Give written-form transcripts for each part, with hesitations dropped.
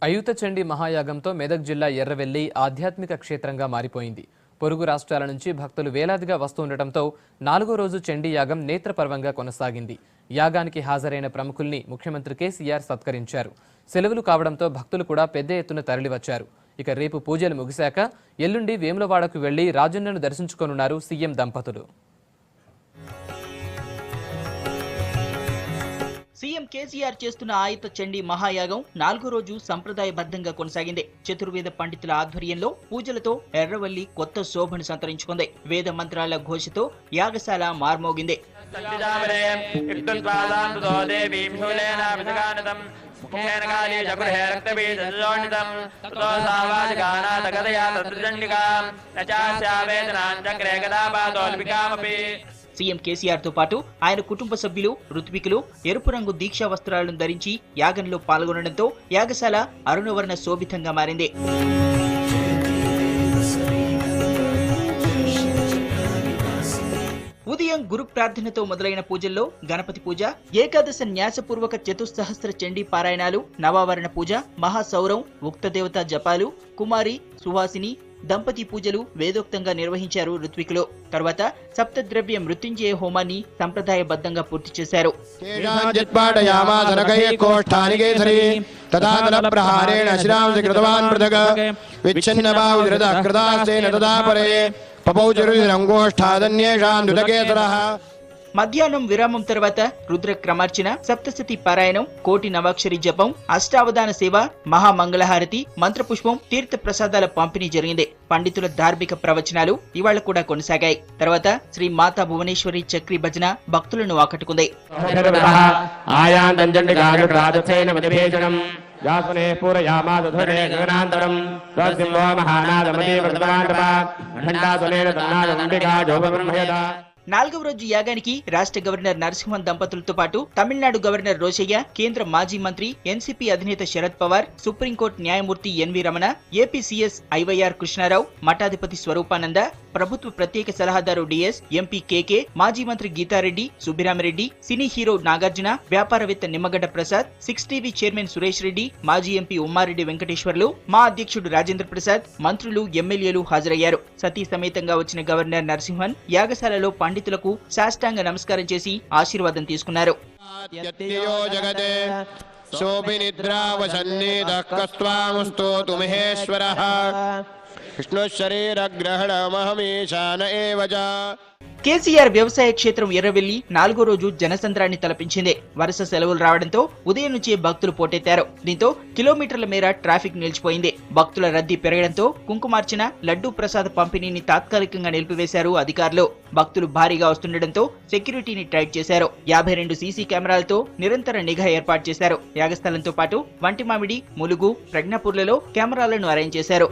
అయుత చండీ మహాయాగంతో మెదక్ జిల్లా ఎర్రవెల్లి ఆధ్యాత్మిక క్షేత్రంగా మారిపోయింది. పొరుగు రాష్ట్రాల నుంచి భక్తులు వేలాదిగా వస్తుండటంతో 4వ రోజు చండీ యాగం నేత్రపర్వంగా కొనసాగింది. యాగానికి హాజరైన ప్రముఖుల్ని ముఖ్యమంత్రి కేసీఆర్ సత్కరించారు. సెలవులు కావడంతో భక్తులు కూడా పెద్ద ఎత్తున తరలివచ్చారు. ఇక రేపు పూజలు ముగిశాక ఎల్లుండి వేములవాడకు వెళ్లి రాజన్నను దర్శించుకోనున్నారు సీఎం దంపతులు. సీఎం కేసీఆర్ చేస్తున్న ఆయుత చండీ మహాయాగం 4వ రోజు సంప్రదాయబద్ధంగా కొనసాగింది. చతుర్వేద పండితుల ఆధ్వర్యంలో పూజలతో ఎర్రవల్లి కొత్త శోభను సంతరించుకుంది. వేద మంత్రాల ఘోషతో యాగశాల మార్మోగింది. సీఎం కేసీఆర్ తో పాటు ఆయన కుటుంబ సభ్యులు ఋత్వికులు ఎరుపు రంగు దీక్షా వస్త్రాలను ధరించి యాగంలో పాల్గొనడంతో యాగశాల అరుణవర్ణ శోభితంగా మారింది. ఉదయం గురు ప్రార్థనతో మొదలైన పూజల్లో గణపతి పూజ, ఏకాదశ న్యాసపూర్వక చతుస్సహస్ర చండీ పారాయణాలు, నవావరణ పూజ, మహాసౌరం, ఉక్తదేవత జపాలు, కుమారి, సువాసిని దంపతి పూజలు వేదోక్తంగా నిర్వహించారు ఋత్వికులు. తర్వాత సప్తద్రవ్య మృత్యుంజయ హోమాన్ని సంప్రదాయబద్ధంగా పూర్తి చేశారు. మధ్యాహ్నం విరామం తర్వాత రుద్ర క్రమార్చన, సప్తశతి పారాయణం, కోటి నవాక్షరి జపం, అష్టావధాన సేవ, మహామంగళహారతి, మంత్రపుష్పం, తీర్థ ప్రసాదాల పంపిణీ జరిగింది. పండితుల ధార్మిక ప్రవచనాలు ఇవాళ కూడా కొనసాగాయి. తర్వాత శ్రీ మాతా భువనేశ్వరి చక్రీ భజన భక్తులను ఆకట్టుకుంది. నాలుగవ రోజు యాగానికి రాష్ట్ర గవర్నర్ నరసింహన్ దంపతులతో పాటు తమిళనాడు గవర్నర్ రోషయ్య, కేంద్ర మాజీ మంత్రి ఎన్సీపీ అధినేత శరద్ పవార్, సుప్రీంకోర్టు న్యాయమూర్తి NV Ramana, AP CS IYR Krishna Rao, మఠాధిపతి స్వరూపానంద, ప్రభుత్వ ప్రత్యేక సలహాదారు డిఎస్, ఎంపీ కేకే, మాజీ మంత్రి గీతారెడ్డి, సుబ్బిరామరెడ్డి, సినీ హీరో నాగార్జున, వ్యాపారవేత్త నిమ్మగడ్డ ప్రసాద్, 6 టీవీ చైర్మన్ సురేష్ రెడ్డి, మాజీ ఎంపీ ఉమ్మారెడ్డి వెంకటేశ్వర్లు, మా అధ్యక్షుడు రాజేంద్ర ప్రసాద్, మంత్రులు, ఎమ్మెల్యేలు హాజరయ్యారు. సతీ సమేతంగా వచ్చిన గవర్నర్ నరసింహన్ యాగశాలలో పండితులకు సాష్టాంగ నమస్కారం చేసి ఆశీర్వాదం తీసుకున్నారు. కేసీఆర్ వ్యవసాయ క్షేత్రం ఎర్రవెల్లి 4వ రోజు జనసంద్రాన్ని తలపించింది. వరుస సెలవులు రావడంతో ఉదయం నుంచే భక్తులు పోటెత్తారు. దీంతో కిలోమీటర్ల మేర ట్రాఫిక్ నిలిచిపోయింది. భక్తుల రద్దీ పెరగడంతో కుంకుమార్చన, లడ్డూ ప్రసాద పంపిణీని తాత్కాలికంగా నిలిపివేశారు అధికారులు. భక్తులు భారీగా వస్తుండటంతో సెక్యూరిటీని టైట్ చేశారు. 52 సీసీ కెమెరాలతో నిరంతర నిఘా ఏర్పాటు చేశారు. యాగస్థలంతో పాటు వంటిమామిడి, ములుగు, ప్రజ్ఞాపూర్లలో కెమెరాలను అరేంజ్ చేశారు.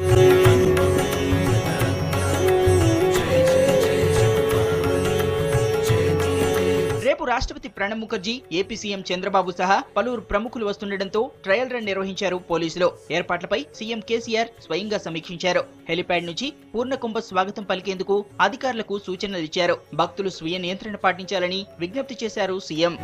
రేపు రాష్ట్రపతి ప్రణబ్ ముఖర్జీ, ఏపీ సీఎం చంద్రబాబు సహా పలువురు ప్రముఖులు వస్తుండటంతో ట్రయల్ రన్ నిర్వహించారు పోలీసులు. ఏర్పాట్లపై సీఎం కేసీఆర్ స్వయంగా సమీక్షించారు. హెలిప్యాడ్ నుంచి పూర్ణకుంభ స్వాగతం పలికేందుకు అధికారులకు సూచనలిచ్చారు. భక్తులు స్వీయ నియంత్రణ పాటించాలని విజ్ఞప్తి చేశారు సీఎం.